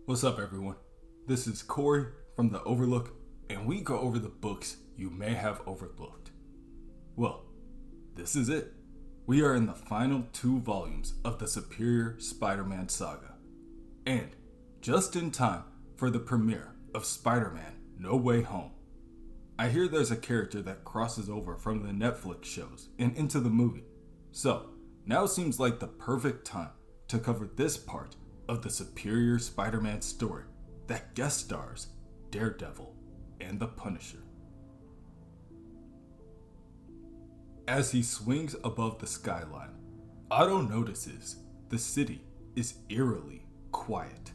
What's up, everyone? This is Corey from the OverLook, and we go over the books you may have overlooked. Well, this is it. We are in the final 2 volumes of the Superior Spider-Man saga, and just in time for the premiere of Spider-Man No Way Home. I hear there's a character that crosses over from the Netflix shows and into the movie, so now seems like the perfect time to cover this part of the Superior Spider-Man story that guest stars Daredevil and the Punisher. As he swings above the skyline, Otto notices the city is eerily quiet.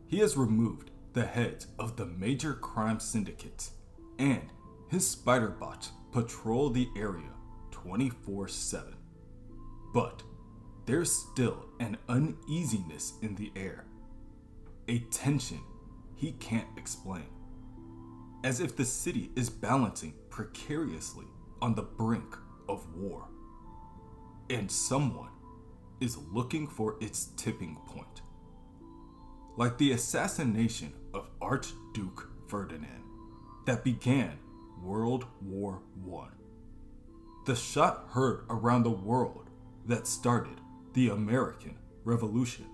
He has removed the heads of the major crime syndicates, and his spider bots patrol the area 24/7. But there's still an uneasiness in the air, a tension he can't explain, as if the city is balancing precariously on the brink of war, and someone is looking for its tipping point. Like the assassination of Archduke Ferdinand that began World War I, the shot heard around the world that started the American Revolution,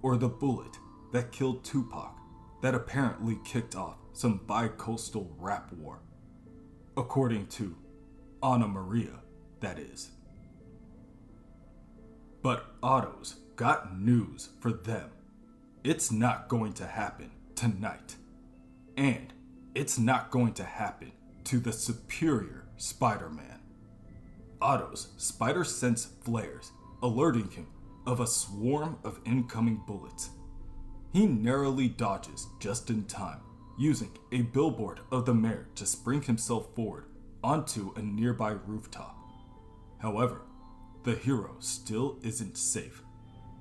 or the bullet that killed Tupac that apparently kicked off some bi-coastal rap war, according to Anna Maria, that is. But Otto's got news for them. It's not going to happen tonight, and it's not going to happen to the Superior Spider-Man. Otto's spider sense flares, alerting him of a swarm of incoming bullets. He narrowly dodges just in time, using a billboard of the mayor to spring himself forward onto a nearby rooftop. However, the hero still isn't safe.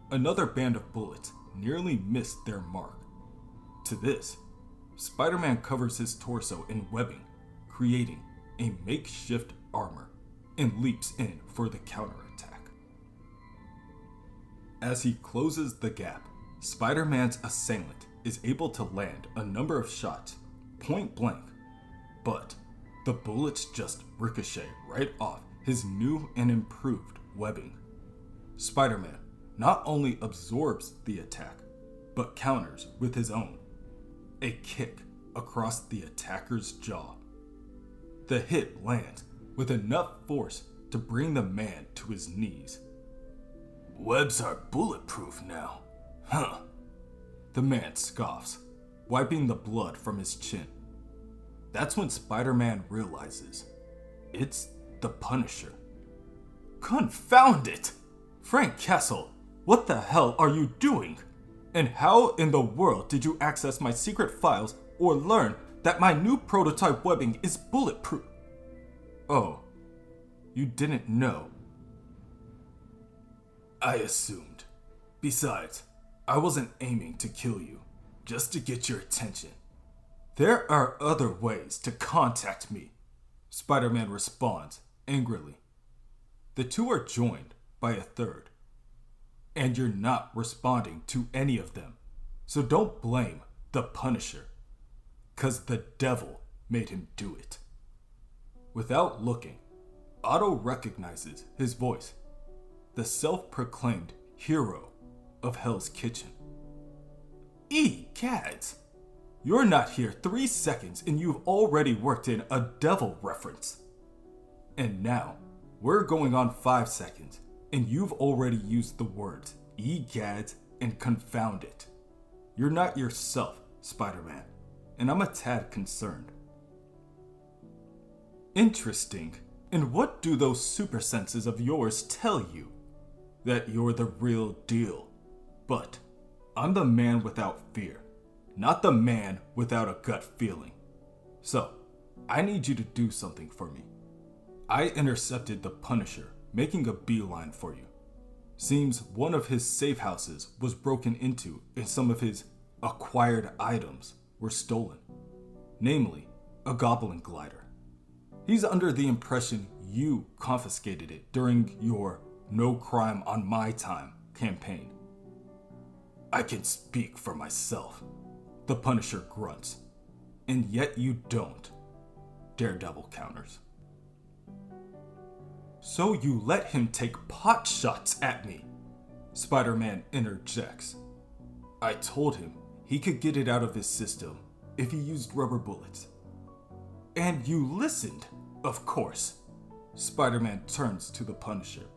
Another band of bullets nearly missed their mark. To this, Spider-Man covers his torso in webbing, creating a makeshift armor, and leaps in for the counterattack. As he closes the gap, Spider-Man's assailant is able to land a number of shots point blank, but the bullets just ricochet right off his new and improved webbing. Spider-Man not only absorbs the attack, but counters with his own, a kick across the attacker's jaw. The hit lands with enough force to bring the man to his knees. "Webs are bulletproof now, huh?" The man scoffs, wiping the blood from his chin. That's when Spider-Man realizes it's the Punisher. Confound it! Frank Castle, what the hell are you doing? And how in the world did you access my secret files or learn that my new prototype webbing is bulletproof? Oh, you didn't know? I assumed. Besides, I wasn't aiming to kill you, just to get your attention. There are other ways to contact me, Spider-Man responds angrily. The two are joined by a third, and you're not responding to any of them, so don't blame the Punisher, 'cause the devil made him do it. Without looking, Otto recognizes his voice, the self-proclaimed hero of Hell's Kitchen. Egads! You're not here 3 seconds and you've already worked in a devil reference. And now, we're going on 5 seconds and you've already used the words egads and confound it. You're not yourself, Spider-Man, and I'm a tad concerned. Interesting. And what do those super senses of yours tell you? That you're the real deal. But I'm the man without fear, not the man without a gut feeling. So, I need you to do something for me. I intercepted the Punisher, making a beeline for you. Seems one of his safe houses was broken into and some of his acquired items were stolen. Namely, a goblin glider. He's under the impression you confiscated it during your No Crime on My Time campaign. I can speak for myself, the Punisher grunts. And yet you don't, Daredevil counters. So you let him take pot shots at me, Spider-Man interjects. I told him he could get it out of his system if he used rubber bullets. And you listened, of course. Spider-Man turns to the Punisher.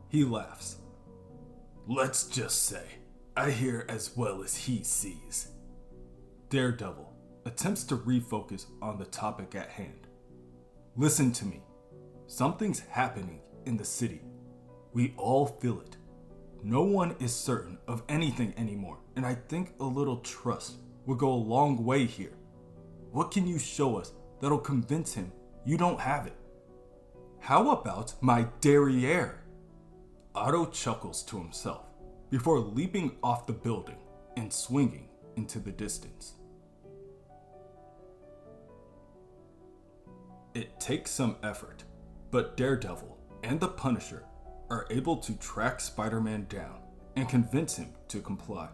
He laughs. Let's just say, I hear as well as he sees. Daredevil attempts to refocus on the topic at hand. Listen to me. Something's happening in the city. We all feel it. No one is certain of anything anymore, and I think a little trust would go a long way here. What can you show us that'll convince him you don't have it? How about my derriere? Otto chuckles to himself before leaping off the building and swinging into the distance. It takes some effort, but Daredevil and the Punisher are able to track Spider-Man down and convince him to comply.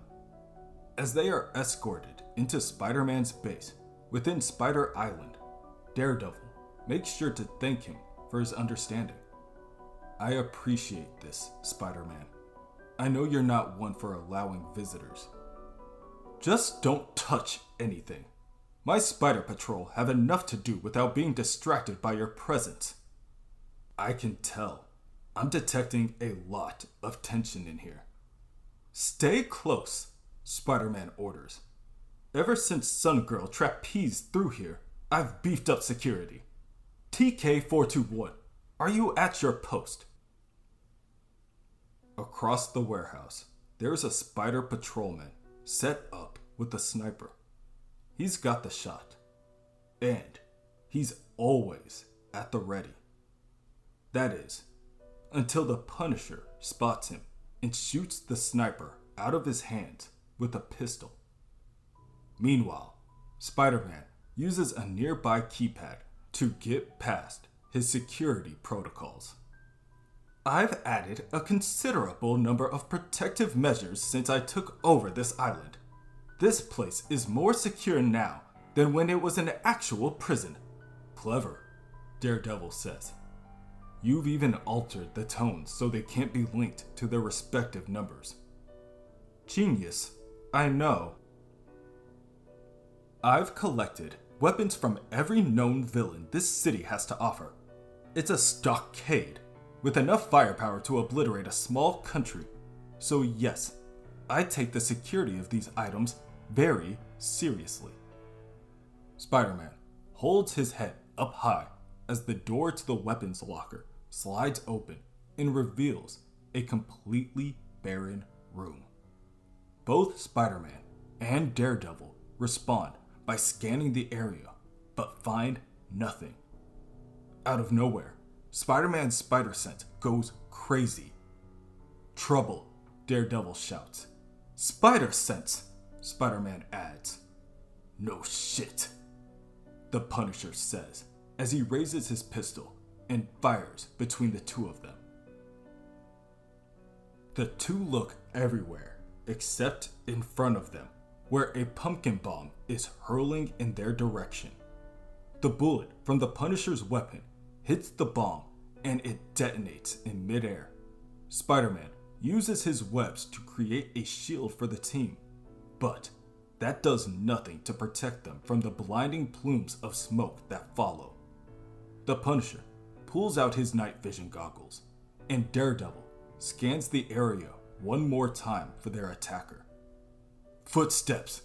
As they are escorted into Spider-Man's base within Spider Island, Daredevil makes sure to thank him for his understanding. I appreciate this, Spider-Man. I know you're not one for allowing visitors. Just don't touch anything. My Spider Patrol have enough to do without being distracted by your presence. I can tell. I'm detecting a lot of tension in here. Stay close, Spider-Man orders. Ever since Sun Girl trapezed through here, I've beefed up security. TK-421, are you at your post? Across the warehouse, there's a Spider Patrolman set up with a sniper. He's got the shot. And he's always at the ready. That is, until the Punisher spots him and shoots the sniper out of his hands with a pistol. Meanwhile, Spider-Man uses a nearby keypad to get past his security protocols. I've added a considerable number of protective measures since I took over this island. This place is more secure now than when it was an actual prison. Clever, Daredevil says. You've even altered the tones so they can't be linked to their respective numbers. Genius, I know. I've collected weapons from every known villain this city has to offer. It's a stockade with enough firepower to obliterate a small country. So yes, I take the security of these items very seriously. Spider-Man holds his head up high as the door to the weapons locker slides open and reveals a completely barren room. Both Spider-Man and Daredevil respond by scanning the area, but find nothing. Out of nowhere, Spider-Man's spider sense goes crazy. Trouble, Daredevil shouts. Spider sense, Spider-Man adds. No shit, the Punisher says as he raises his pistol and fires between the two of them. The two look everywhere except in front of them, where a pumpkin bomb is hurling in their direction. The bullet from the Punisher's weapon hits the bomb and it detonates in midair. Spider-Man uses his webs to create a shield for the team, but that does nothing to protect them from the blinding plumes of smoke that follow. The Punisher pulls out his night vision goggles, and Daredevil scans the area one more time for their attacker. Footsteps.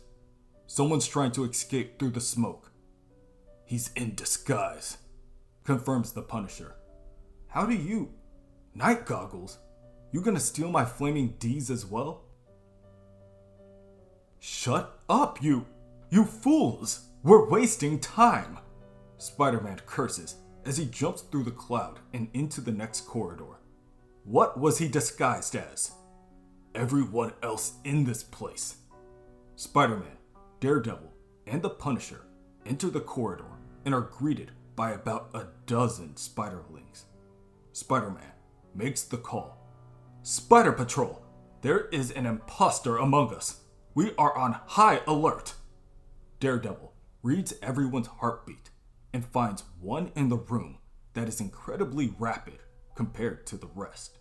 Someone's trying to escape through the smoke. He's in disguise, confirms the Punisher. How do you... Night goggles? You gonna steal my flaming D's as well? Shut up, you fools! We're wasting time! Spider-Man curses as he jumps through the cloud and into the next corridor. What was he disguised as? Everyone else in this place. Spider-Man, Daredevil, and the Punisher enter the corridor and are greeted by about a dozen spiderlings. Spider-Man makes the call. Spider Patrol, There is an imposter among us. We are on high alert. Daredevil reads everyone's heartbeat and finds one in the room that is incredibly rapid compared to the rest.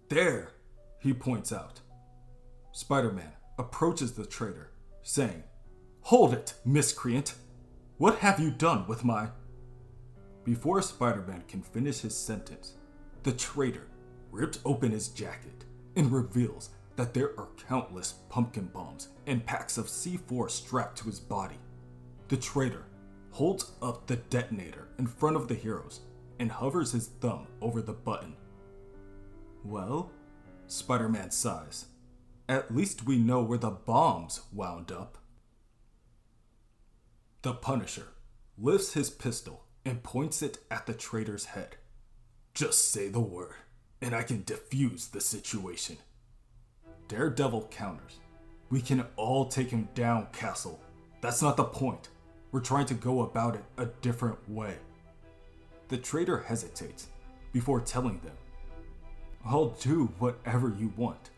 There, he points out. Spider-Man approaches the traitor, saying, "Hold it, miscreant! What have you done with my..." Before Spider-Man can finish his sentence, the traitor rips open his jacket and reveals that there are countless pumpkin bombs and packs of C4 strapped to his body. The traitor holds up the detonator in front of the heroes and hovers his thumb over the button. Well, Spider-Man sighs. At least we know where the bombs wound up. The Punisher lifts his pistol and points it at the traitor's head. Just say the word, and I can defuse the situation. Daredevil counters. We can all take him down, Castle. That's not the point. We're trying to go about it a different way. The traitor hesitates before telling them, I'll do whatever you want.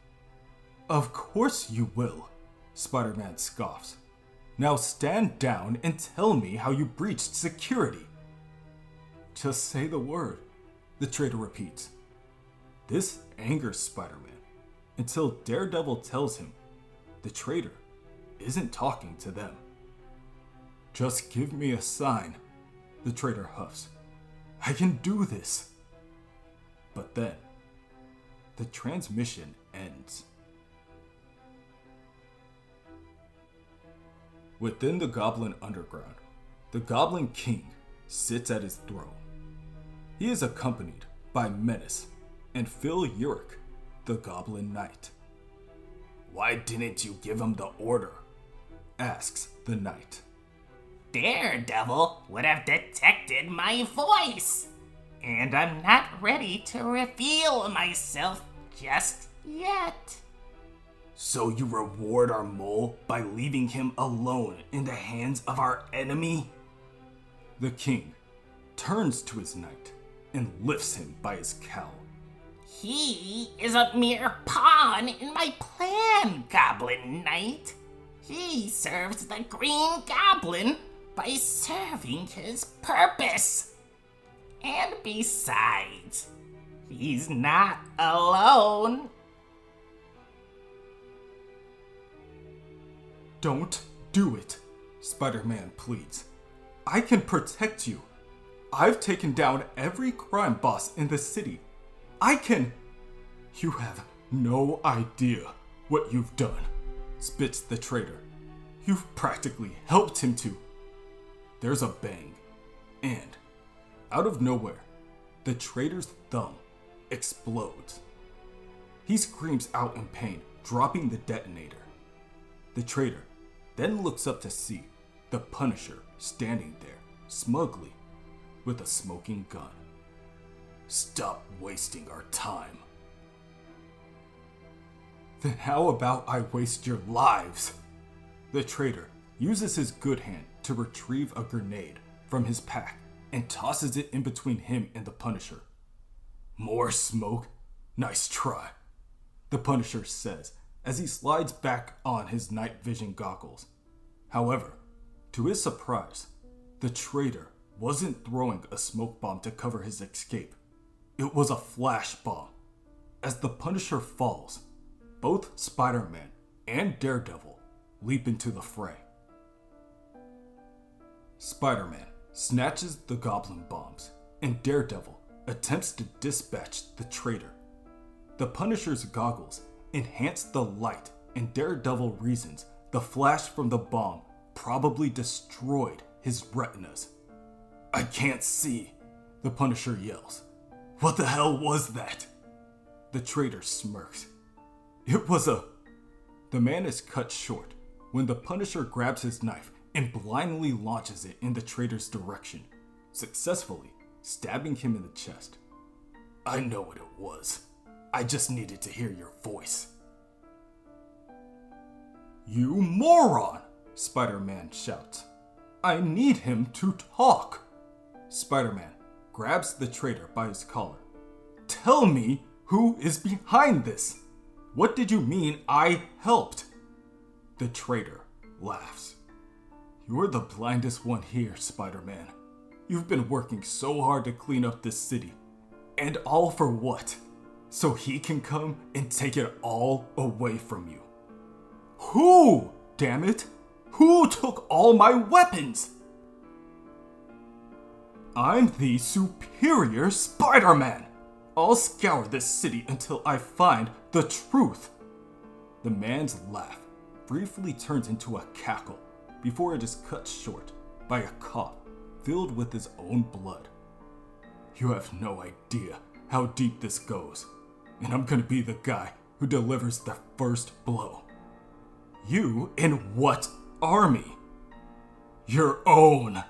Of course you will, Spider-Man scoffs. Now stand down and tell me how you breached security. Just say the word, the traitor repeats. This angers Spider-Man until Daredevil tells him the traitor isn't talking to them. Just give me a sign, the traitor huffs. I can do this. But then, the transmission ends. Within the Goblin Underground, the Goblin King sits at his throne. He is accompanied by Menace and Phil Urich, the Goblin Knight. Why didn't you give him the order? Asks the Knight. Daredevil would have detected my voice, and I'm not ready to reveal myself just yet. So you reward our mole by leaving him alone in the hands of our enemy? The king turns to his knight and lifts him by his cowl. He is a mere pawn in my plan, Goblin Knight. He serves the Green Goblin by serving his purpose. And besides, he's not alone. Don't do it, Spider-Man pleads. I can protect you. I've taken down every crime boss in the city. I can... You have no idea what you've done, spits the traitor. You've practically helped him to... There's a bang, and out of nowhere, the traitor's thumb explodes. He screams out in pain, dropping the detonator. The traitor then looks up to see the Punisher standing there, smugly, with a smoking gun. Stop wasting our time. Then how about I waste your lives? The traitor uses his good hand to retrieve a grenade from his pack and tosses it in between him and the Punisher. More smoke? Nice try, the Punisher says as he slides back on his night vision goggles. However, to his surprise, the traitor wasn't throwing a smoke bomb to cover his escape. It was a flash bomb. As the Punisher falls, both Spider-Man and Daredevil leap into the fray. Spider-Man snatches the goblin bombs, and Daredevil attempts to dispatch the traitor. The Punisher's goggles enhance the light, and Daredevil reasons the flash from the bomb probably destroyed his retinas. I can't see, the Punisher yells. What the hell was that? The traitor smirks. It was a... The man is cut short when the Punisher grabs his knife and blindly launches it in the traitor's direction, successfully stabbing him in the chest. I know what it was. I just needed to hear your voice. You moron! Spider-Man shouts. I need him to talk. Spider-Man grabs the traitor by his collar. Tell me Who is behind this? What did you mean I helped? The traitor laughs. You're the blindest one here, Spider-Man. You've been working so hard to clean up this city. And all for what? So he can come and take it all away from you. Who? Damn it! Who took all my weapons? I'm the superior Spider-Man! I'll scour this city until I find the truth. The man's laugh briefly turns into a cackle before it is cut short by a cough filled with his own blood. You have no idea how deep this goes, and I'm gonna be the guy who delivers the first blow. You in what army? Your own.